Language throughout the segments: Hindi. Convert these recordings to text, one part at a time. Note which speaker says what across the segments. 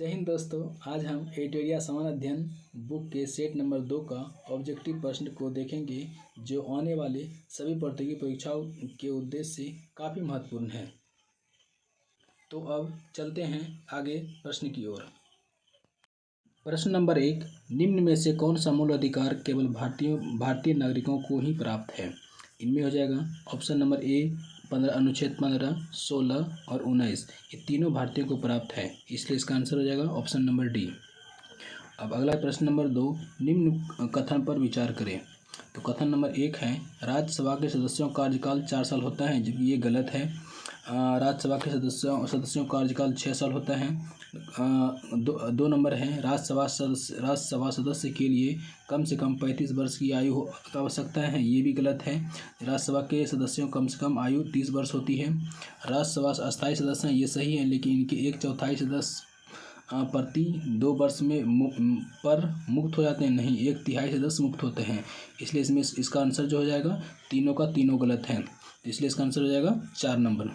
Speaker 1: जय हिंद दोस्तों। आज हम एडिटोरिया समान अध्ययन बुक के सेट नंबर 2 का ऑब्जेक्टिव प्रश्न को देखेंगे, जो आने वाले सभी प्रतियोगी परीक्षाओं के उद्देश्य से काफ़ी महत्वपूर्ण है। तो अब चलते हैं आगे प्रश्न की ओर। प्रश्न नंबर 1, निम्न में से कौन सा मूल अधिकार केवल भारतीय नागरिकों को ही प्राप्त है? इनमें हो जाएगा ऑप्शन नंबर ए 15 अनुच्छेद 15, 16 और 19, ये तीनों भारतीयों को प्राप्त है, इसलिए इसका आंसर हो जाएगा ऑप्शन नंबर डी। अब अगला प्रश्न नंबर 2, निम्न कथन पर विचार करें। तो कथन नंबर 1 है, राज्यसभा के सदस्यों का कार्यकाल 4 साल होता है, जबकि ये गलत है। राज्यसभा के सदस्यों का कार्यकाल 6 साल होता है। दो नंबर है, राज्यसभा सदस्य के लिए कम से कम 35 वर्ष की आयु की आवश्यकता है, ये भी गलत है। राज्यसभा के सदस्यों कम से कम आयु 30 वर्ष होती है। राज्यसभा अस्थायी सदस्य हैं, ये सही है, लेकिन इनके 1/4 सदस्य प्रति 2 वर्ष में पर मुक्त हो जाते हैं, नहीं 1/3 सदस्य मुक्त होते हैं, इसलिए इसमें इसका आंसर जो हो जाएगा तीनों का तीनों गलत है, इसलिए इसका आंसर हो जाएगा 4 नंबर।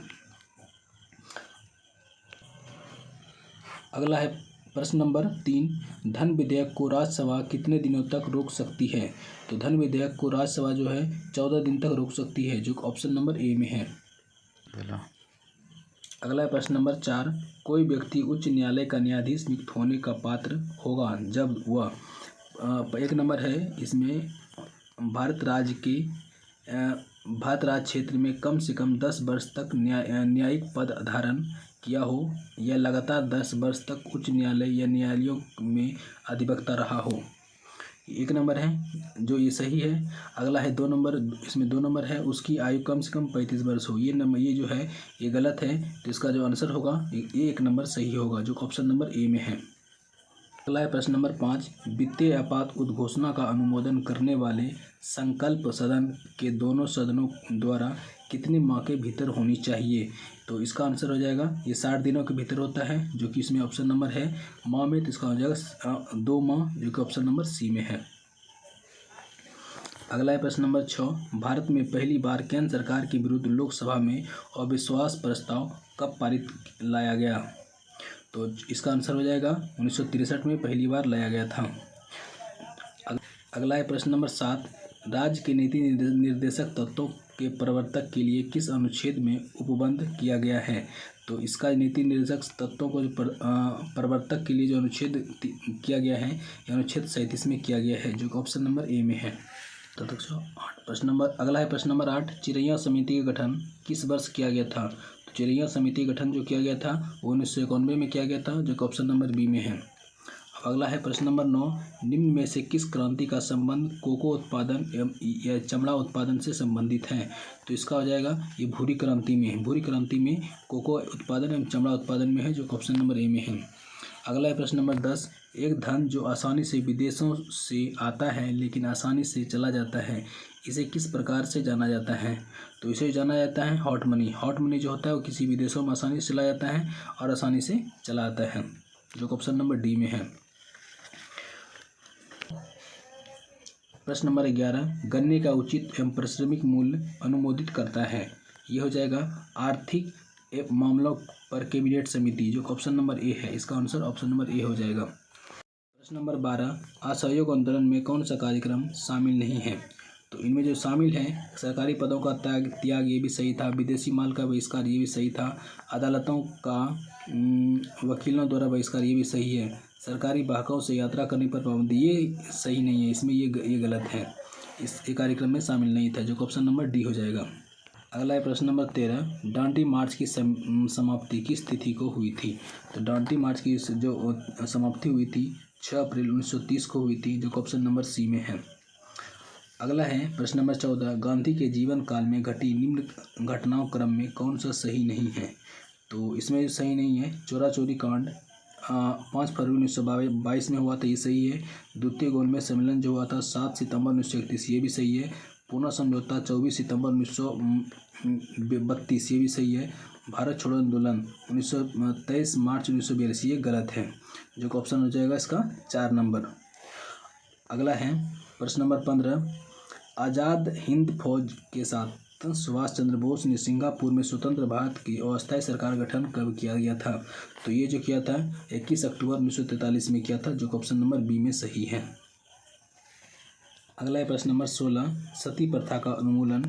Speaker 1: अगला है प्रश्न नंबर 3, धन विधेयक को राज्यसभा कितने दिनों तक रोक सकती है? तो धन विधेयक को राज्यसभा जो है 14 दिन तक रोक सकती है, जो ऑप्शन नंबर ए में है। अगला है प्रश्न नंबर 4, कोई व्यक्ति उच्च न्यायालय का न्यायाधीश नियुक्त होने का पात्र होगा जब वह, एक नंबर है इसमें, भारत राज्य क्षेत्र में कम से कम 10 वर्ष तक न्यायिक पद धारण किया हो, या लगातार 10 वर्ष तक उच्च न्यायालय या न्यायालयों में अधिवक्ता रहा हो, एक नंबर है जो ये सही है। अगला है 2 नंबर, इसमें 2 नंबर है, उसकी आयु कम से कम 35 वर्ष हो, ये जो है ये गलत है, तो इसका जो आंसर होगा ये 1 नंबर सही होगा, जो ऑप्शन नंबर ए में है। अगला है प्रश्न नंबर 5, वित्तीय आपात उद्घोषणा का अनुमोदन करने वाले संकल्प सदन के दोनों सदनों द्वारा कितने माह के भीतर होनी चाहिए? तो इसका आंसर हो जाएगा ये 60 दिनों के भीतर होता है, जो कि इसमें ऑप्शन नंबर है माह में, तो इसका हो जाएगा 2 माह, जो कि ऑप्शन नंबर सी में है। अगला है प्रश्न नंबर 6, भारत में पहली बार केंद्र सरकार के विरुद्ध लोकसभा में अविश्वास प्रस्ताव कब पारित लाया गया? तो इसका आंसर हो जाएगा 1963 में पहली बार लाया गया था। अगला है प्रश्न नंबर 7, राज्य के नीति निर्देशक तत्वों के प्रवर्तक के लिए किस अनुच्छेद में उपबंध किया गया है? तो इसका नीति निर्देशक तत्वों को प्रवर्तक के लिए जो अनुच्छेद किया गया है, यह अनुच्छेद 37 में किया गया है, जो ऑप्शन नंबर ए में है। तो अगला है प्रश्न नंबर 8, चिरैया समिति का गठन किस वर्ष किया गया था? तो चिरैया समिति का गठन जो किया गया था वो 1991 में किया गया था, जो ऑप्शन नंबर बी में है। अगला है प्रश्न नंबर 9, निम्न में से किस क्रांति का संबंध कोको उत्पादन या चमड़ा उत्पादन से संबंधित है? तो इसका हो जाएगा ये भूरी क्रांति में कोको उत्पादन एवं चमड़ा उत्पादन में है, जो ऑप्शन नंबर ए में है। अगला है प्रश्न नंबर 10, एक धन जो आसानी से विदेशों से आता है लेकिन आसानी से चला जाता है, इसे किस प्रकार से जाना जाता है? तो इसे जाना जाता है हॉट मनी। हॉट मनी जो होता है वो किसी विदेशों में आसानी से चला जाता है और आसानी से चला आता है, जो ऑप्शन नंबर डी में है। प्रश्न नंबर 11, गन्ने का उचित एवं पारिश्रमिक मूल्य अनुमोदित करता है, ये हो जाएगा आर्थिक मामलों पर कैबिनेट समिति, जो ऑप्शन नंबर ए है, इसका आंसर ऑप्शन नंबर ए हो जाएगा। प्रश्न नंबर 12, असहयोग आंदोलन में कौन सा कार्यक्रम शामिल नहीं है? तो इनमें जो शामिल है, सरकारी पदों का त्याग ये भी सही था, विदेशी माल का बहिष्कार ये भी सही था, अदालतों का वकीलों द्वारा बहिष्कार ये भी सही है, सरकारी वाहकों से यात्रा करने पर पाबंदी ये सही नहीं है, इसमें ये गलत है, इस कार्यक्रम में शामिल नहीं था, जो ऑप्शन नंबर डी हो जाएगा। अगला है प्रश्न नंबर 13, डांडी मार्च की समाप्ति किस तिथि को हुई थी? तो डांडी मार्च की जो समाप्ति हुई थी 6 अप्रैल 1930 को हुई थी, जो ऑप्शन नंबर सी में है। अगला है प्रश्न नंबर 14, गांधी के जीवन काल में घटी निम्न घटनाओं क्रम में कौन सा सही नहीं है? तो इसमें सही नहीं है, चोरा चोरी कांड 5 फरवरी 1922 में हुआ था, ये सही है। द्वितीय गोलमेज सम्मेलन जो हुआ था 7 सितंबर 1931, ये भी सही है। पूना समझौता 24 सितंबर 1932, ये भी सही है। भारत छोड़ो आंदोलन 23 मार्च 1942, ये गलत है, जो ऑप्शन हो जाएगा इसका 4 नंबर। अगला है प्रश्न नंबर 15, आज़ाद हिंद फौज के साथ सुभाष चंद्र बोस ने सिंगापुर में स्वतंत्र भारत की अस्थायी सरकार गठन कब किया गया था? तो ये जो किया था 21 अक्टूबर 1943 में किया था, जो ऑप्शन नंबर बी में सही है। अगला है प्रश्न नंबर 16, सती प्रथा का उन्मूलन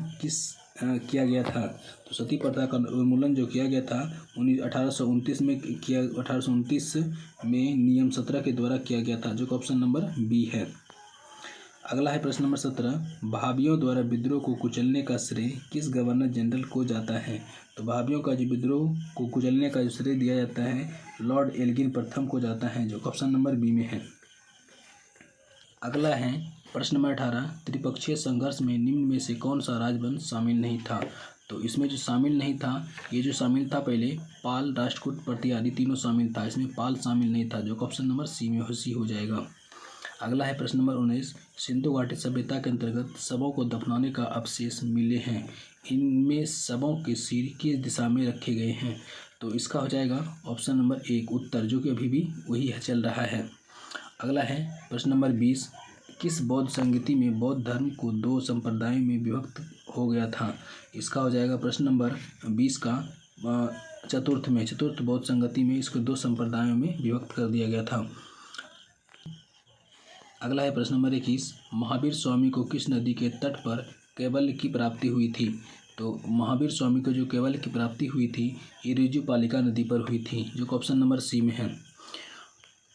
Speaker 1: किया गया था? तो सती प्रथा का उन्मूलन जो किया गया था 1829 में किया, 1829 में नियम 17 के द्वारा किया गया था, जो ऑप्शन नंबर बी है। अगला है प्रश्न नंबर 17, भाभियों द्वारा विद्रोह को कुचलने का श्रेय किस गवर्नर जनरल को जाता है? तो भाभियों का जो विद्रोह को कुचलने का जो श्रेय दिया जाता है लॉर्ड एल्गिन प्रथम को जाता है, जो ऑप्शन नंबर बी में है। अगला है प्रश्न नंबर 18, त्रिपक्षीय संघर्ष में निम्न में से कौन सा राजवंश शामिल नहीं था? तो इसमें जो शामिल नहीं था, ये जो शामिल था पहले पाल, राष्ट्रकूट, प्रतिहारी तीनों शामिल था, इसमें पाल शामिल नहीं था, जो ऑप्शन नंबर सी में सी हो जाएगा। अगला है प्रश्न नंबर 19, सिंधु घाटी सभ्यता के अंतर्गत शवों को दफनाने का अवशेष मिले हैं, इनमें शवों के सिर किस दिशा में रखे गए हैं? तो इसका हो जाएगा ऑप्शन नंबर 1 उत्तर, जो कि अभी भी वही चल रहा है। अगला है प्रश्न नंबर 20, किस बौद्ध संगति में बौद्ध धर्म को 2 संप्रदायों में विभक्त हो गया था? इसका हो जाएगा प्रश्न नंबर 20 का चतुर्थ बौद्ध संगति में इसको 2 संप्रदायों में विभक्त कर दिया गया था। अगला है प्रश्न नंबर 21, महावीर स्वामी को किस नदी के तट पर कैवल्य की प्राप्ति हुई थी? तो महावीर स्वामी को जो कैवल्य की प्राप्ति हुई थी ये ऋजुपालिका नदी पर हुई थी, जो ऑप्शन नंबर सी में है।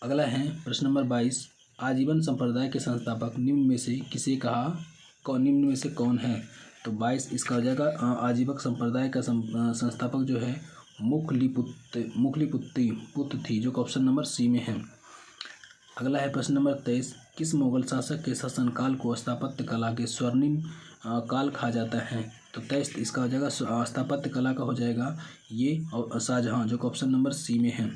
Speaker 1: अगला है प्रश्न नंबर 22, आजीवन संप्रदाय के संस्थापक निम्न में से किसे कहा, निम्न में से कौन है? तो 22 इसका हो जाएगा आजीवक संप्रदाय का संस्थापक जो है मुखलिपुत्र थी, जो ऑप्शन नंबर सी में है। अगला है प्रश्न नंबर 23, किस मुगल शासक के शासनकाल को स्थापत्य कला के स्वर्णिम काल कहा जाता है? तो 23 इसका हो जाएगा स्थापत्य कला का हो जाएगा ये और शाहजहां, जो ऑप्शन नंबर सी में है।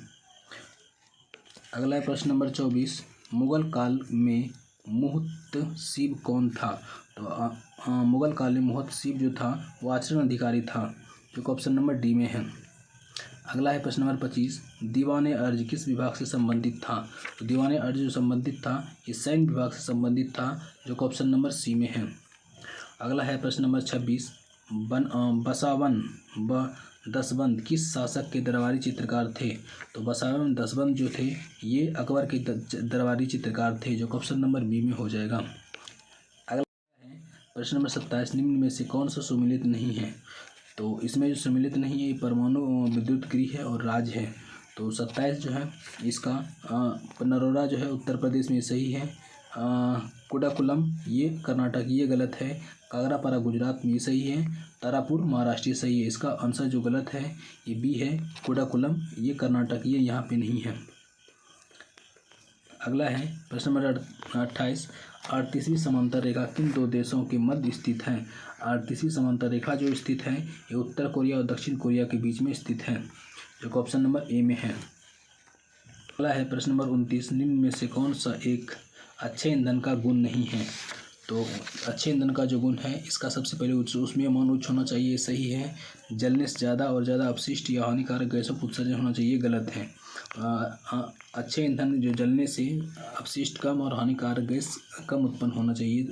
Speaker 1: अगला है प्रश्न नंबर 24, मुगल काल में मुहतसिब कौन था? तो मुगल काल में मुहतसिब जो था वो आचरण अधिकारी था, जो ऑप्शन नंबर डी में है। अगला है प्रश्न नंबर 25, दीवाने अर्ज किस विभाग से संबंधित था? तो दीवाने अर्ज जो संबंधित था ये सैन्य विभाग से संबंधित था, जो ऑप्शन नंबर सी में है। अगला है प्रश्न नंबर 26, बसावन व दसबंद किस शासक के दरबारी चित्रकार थे? तो बसावन दसबंद जो थे ये अकबर के दरबारी चित्रकार थे, जो ऑप्शन नंबर बी में हो जाएगा। अगला है प्रश्न नंबर 27, निम्न में से कौन सा सुमेलित नहीं है? तो इसमें जो सम्मिलित नहीं है ये परमाणु विद्युत गृह है और राज है। तो 27 जो है इसका नरोरा जो है उत्तर प्रदेश में सही है, कुडाकुलम ये कर्नाटक ये गलत है, कागरापारा गुजरात में ये सही है, तारापुर महाराष्ट्र सही है। इसका आंसर जो गलत है ये बी है, कुडाकुलम ये कर्नाटक ये यहाँ पे नहीं है। अगला है प्रश्न नंबर 28, 38वीं समांतर रेखा किन 2 देशों के मध्य स्थित है? 38वीं समांतर रेखा जो स्थित है ये उत्तर कोरिया और दक्षिण कोरिया के बीच में स्थित है, जो ऑप्शन नंबर ए में है। अगला है प्रश्न नंबर 29, निम्न में से कौन सा एक अच्छे ईंधन का गुण नहीं है? तो अच्छे ईंधन का जो गुण है इसका सबसे पहले उसमें अमोन उच्च होना चाहिए, सही है। जलने से ज़्यादा और ज़्यादा अपशिष्ट या हानिकारक गैसों का उत्सर्जन होना चाहिए, गलत है। अच्छे ईंधन जो जलने से अपशिष्ट कम और हानिकारक गैस कम उत्पन्न होना चाहिए,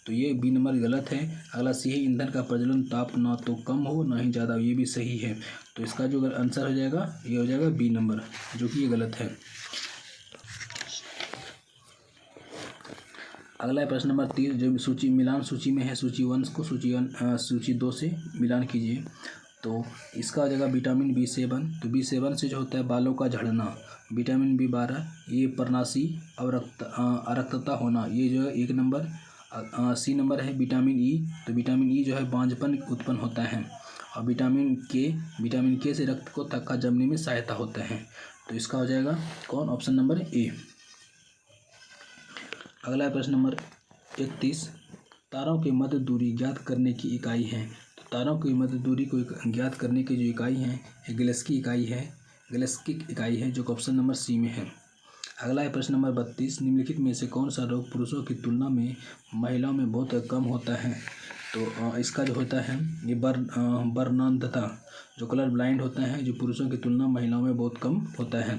Speaker 1: तो ये बी नंबर गलत है। अगला सी है, ईंधन का प्रज्वलन ताप ना तो कम हो ना ही ज़्यादा, ये भी सही है। तो इसका जो आंसर हो जाएगा ये हो जाएगा बी नंबर, जो कि ये गलत है। अगला है प्रश्न नंबर 30, जो सूची मिलान सूची में है, सूची 1 को सूची 2 से मिलान कीजिए। तो इसका हो जाएगा विटामिन B7। तो B7 से जो होता है बालों का झड़ना, विटामिन B12 ये पर्णाशी अरक्तता होना, ये जो है 1 नंबर। सी नंबर है विटामिन E। तो विटामिन E जो है बांझपन उत्पन्न होता है। और विटामिन के से रक्त को थक्का जमने में सहायता होता है। तो इसका हो जाएगा कौन, ऑप्शन नंबर ए। अगला प्रश्न नंबर 31, तारों की मध्य दूरी ज्ञात करने की इकाई है। तो तारों की मध्य दूरी को ज्ञात करने की जो इकाई है ये गैलेस्किक इकाई है, जो ऑप्शन नंबर सी में है। अगला है प्रश्न नंबर 32, निम्नलिखित में से कौन सा रोग पुरुषों की तुलना में महिलाओं में बहुत कम होता है? तो इसका जो होता है ये वर्णांधता, जो कलर ब्लाइंड होता है, जो पुरुषों की तुलना महिलाओं में बहुत कम होता है।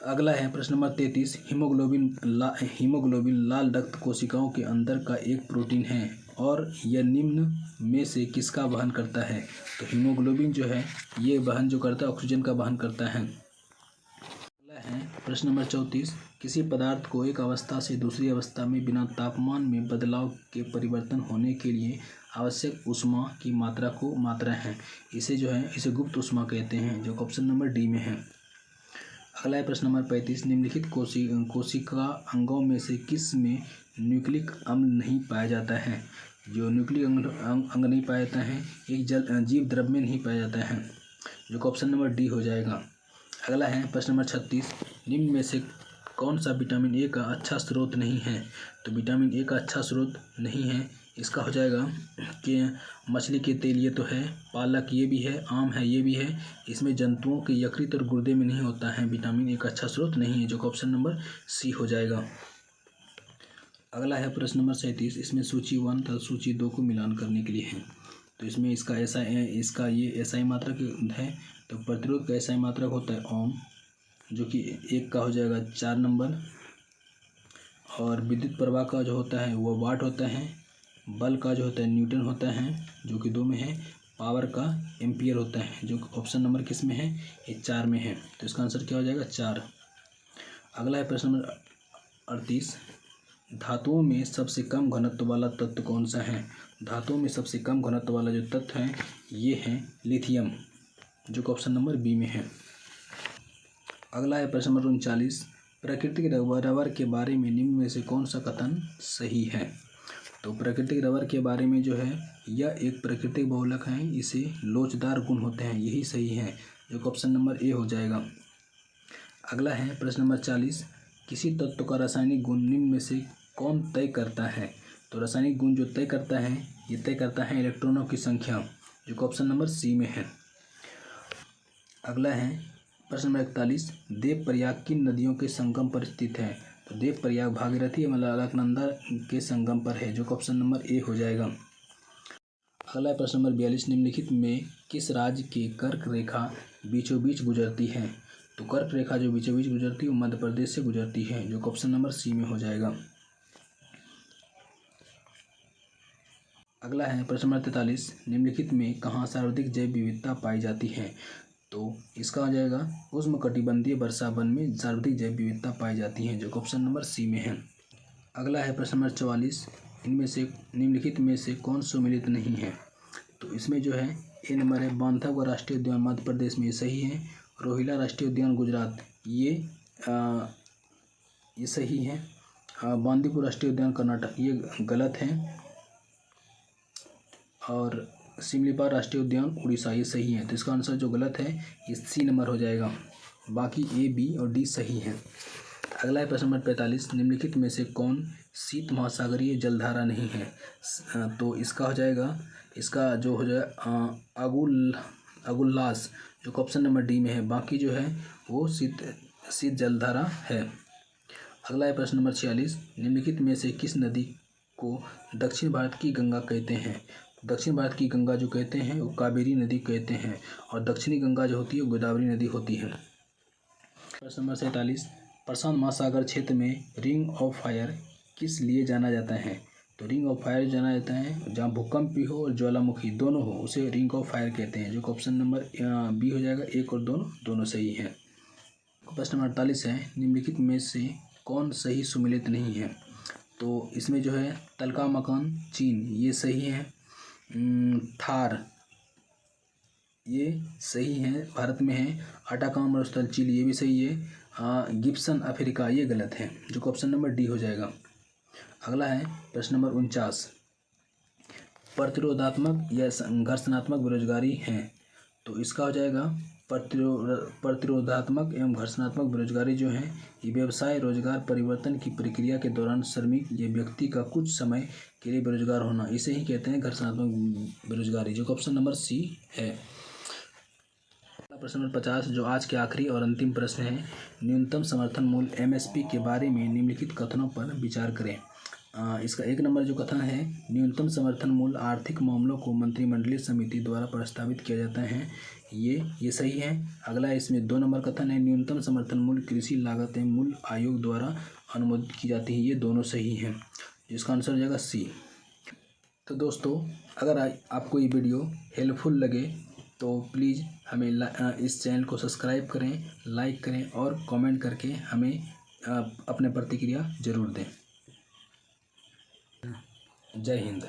Speaker 1: अगला है प्रश्न नंबर 33, हीमोग्लोबिन लाल रक्त कोशिकाओं के अंदर का एक प्रोटीन है। और यह निम्न में से किसका वहन करता है? तो हीमोग्लोबिन जो है ये वहन जो करता है ऑक्सीजन का वहन करता है। अगला है प्रश्न नंबर 34, किसी पदार्थ को एक अवस्था से दूसरी अवस्था में बिना तापमान में बदलाव के परिवर्तन होने के लिए आवश्यक ऊष्मा की मात्रा को मात्रा है, इसे जो है इसे गुप्त ऊष्मा कहते हैं, जो ऑप्शन नंबर डी में है। अगला है प्रश्न नंबर 35, निम्नलिखित कोशिका अंगों में से किस में न्यूक्लिक अम्ल नहीं पाया जाता है? जो न्यूक्लिक अंग नहीं पाया जाता है एक जीव द्रव्य में नहीं पाया जाता है, जो ऑप्शन नंबर डी हो जाएगा। अगला है प्रश्न नंबर 36, निम्न में से कौन सा विटामिन ए का अच्छा स्रोत नहीं है? तो विटामिन ए का अच्छा स्रोत नहीं है, इसका हो जाएगा कि मछली के तेल ये तो है, पालक ये भी है, आम है ये भी है, इसमें जंतुओं के यकृत और गुर्दे में नहीं होता है, विटामिन ए का अच्छा स्रोत नहीं है, जो ऑप्शन नंबर सी हो जाएगा। अगला है प्रश्न नंबर 37, इसमें सूची 1 तथा सूची 2 को मिलान करने के लिए है। तो इसमें इसका ये एसआई मात्रक है, तो प्रतिरोध का एसआई मात्रक होता है ओम, जो कि 1 का हो जाएगा 4 नंबर, और विद्युत प्रवाह का जो होता है वो वाट होता है, बल का जो होता है न्यूटन होता है, जो कि 2 में है, पावर का एम्पियर होता है, जो ऑप्शन नंबर किस में है? ये 4 में है, तो इसका आंसर क्या हो जाएगा? 4। अगला है प्रश्न नंबर 38, धातुओं में सबसे कम घनत्व वाला तत्व कौन सा है? धातुओं में सबसे कम घनत्व वाला जो तत्व है ये है लिथियम, जो ऑप्शन नंबर बी में है। अगला है प्रश्न नंबर 39, प्राकृतिक रबर के बारे में निम्न में से कौन सा कथन सही है? तो प्राकृतिक रबर के बारे में जो है यह एक प्राकृतिक बहुलक है, इसे लोचदार गुण होते हैं, यही सही है, जो ऑप्शन नंबर ए हो जाएगा। अगला है प्रश्न नंबर 40, किसी तत्व का रासायनिक गुण निम्न में से कौन तय करता है? तो रासायनिक गुण जो तय करता है ये तय करता है इलेक्ट्रॉनों की संख्या, जो ऑप्शन नंबर सी में है। अगला है प्रश्न नंबर 41, देवप्रयाग किन नदियों के संगम पर स्थित है? तो देवप्रयाग भागीरथी मतलब अलकनंदा के संगम पर है, जो ऑप्शन नंबर ए हो जाएगा। अगला है प्रश्न नंबर 42, निम्नलिखित में किस राज्य की कर्क रेखा बीचों बीच गुजरती है? तो कर्क रेखा जो बीचों बीच गुजरती है वो मध्य प्रदेश से गुजरती है, जो ऑप्शन नंबर सी में हो जाएगा। अगला है प्रश्न नंबर 43, निम्नलिखित में कहाँ सर्वाधिक जैव विविधता पाई जाती है? तो इसका हो जाएगा उष्णकटिबंधीय वर्षा वन में सर्वाधिक जैव विविधता पाई जाती है, जो ऑप्शन नंबर सी में है। अगला है प्रश्न नंबर 44, इनमें से निम्नलिखित में से कौन सुमेलित नहीं है? तो इसमें जो है ए नंबर है बांधवगढ़ राष्ट्रीय उद्यान मध्य प्रदेश में, ये सही है। रोहिला राष्ट्रीय उद्यान गुजरात ये सही है। बांदीपुर राष्ट्रीय उद्यान कर्नाटक ये गलत है, और सिमलीपाल राष्ट्रीय उद्यान उड़ीसा ये सही है, तो इसका आंसर जो गलत है ये सी नंबर हो जाएगा, बाकी ए बी और डी सही है। अगला है प्रश्न नंबर 45, निम्नलिखित में से कौन शीत महासागरीय जलधारा नहीं है? तो इसका हो जाएगा, इसका जो हो जाए अगुल्लास, जो ऑप्शन नंबर डी में है, बाकी जो है वो शीत जलधारा है। अगला है प्रश्न नंबर 46, निम्नलिखित में से किस नदी को दक्षिण भारत की गंगा कहते हैं? दक्षिण भारत की गंगा जो कहते हैं वो कावेरी नदी कहते हैं, और दक्षिणी गंगा जो होती है वो गोदावरी नदी होती है। प्रश्न नंबर 47, प्रशांत महासागर क्षेत्र में रिंग ऑफ फायर किस लिए जाना जाता है? तो रिंग ऑफ फायर जाना जाता है जहाँ भूकंप भी हो और ज्वालामुखी दोनों हो, उसे रिंग ऑफ फायर कहते हैं, जो ऑप्शन नंबर बी हो जाएगा। एक और दोनों सही है। प्रश्न नंबर 48 है, निम्नलिखित में से कौन सही सुमेलित नहीं है? तो इसमें जो है तलका मकान चीन ये सही है, थार ये सही है भारत में है, अटाकामा मरुस्थल चिली ये भी सही है, गिब्सन अफ्रीका ये गलत है, जो ऑप्शन नंबर डी हो जाएगा। अगला है प्रश्न नंबर 49, प्रतिरोधात्मक या घर्षणात्मक बेरोजगारी है? तो इसका हो जाएगा प्रतिरोधात्मक एवं घर्षणात्मक बेरोजगारी जो है ये व्यवसाय रोजगार परिवर्तन की प्रक्रिया के दौरान श्रमिक या व्यक्ति का कुछ समय के लिए बेरोजगार होना, इसे ही कहते हैं घर्षणात्मक बेरोजगारी, जो ऑप्शन नंबर सी है। प्रश्न नंबर 50 जो आज के आखिरी और अंतिम प्रश्न है, न्यूनतम समर्थन मूल्य एमएसपी के बारे में निम्नलिखित कथनों पर विचार करें। इसका एक नंबर जो कथन है, न्यूनतम समर्थन मूल्य आर्थिक मामलों को मंत्रिमंडलीय समिति द्वारा प्रस्तावित किया जाता है, ये सही है। अगला इसमें 2 नंबर कथन है, न्यूनतम समर्थन मूल्य कृषि लागत एवं मूल्य आयोग द्वारा अनुमोदित की जाती है, ये दोनों सही हैं, जिसका आंसर हो जाएगा सी। तो दोस्तों, अगर आपको ये वीडियो हेल्पफुल लगे तो प्लीज़ हमें इस चैनल को सब्सक्राइब करें, लाइक करें और कमेंट करके हमें अपने प्रतिक्रिया ज़रूर दें। जय हिंद।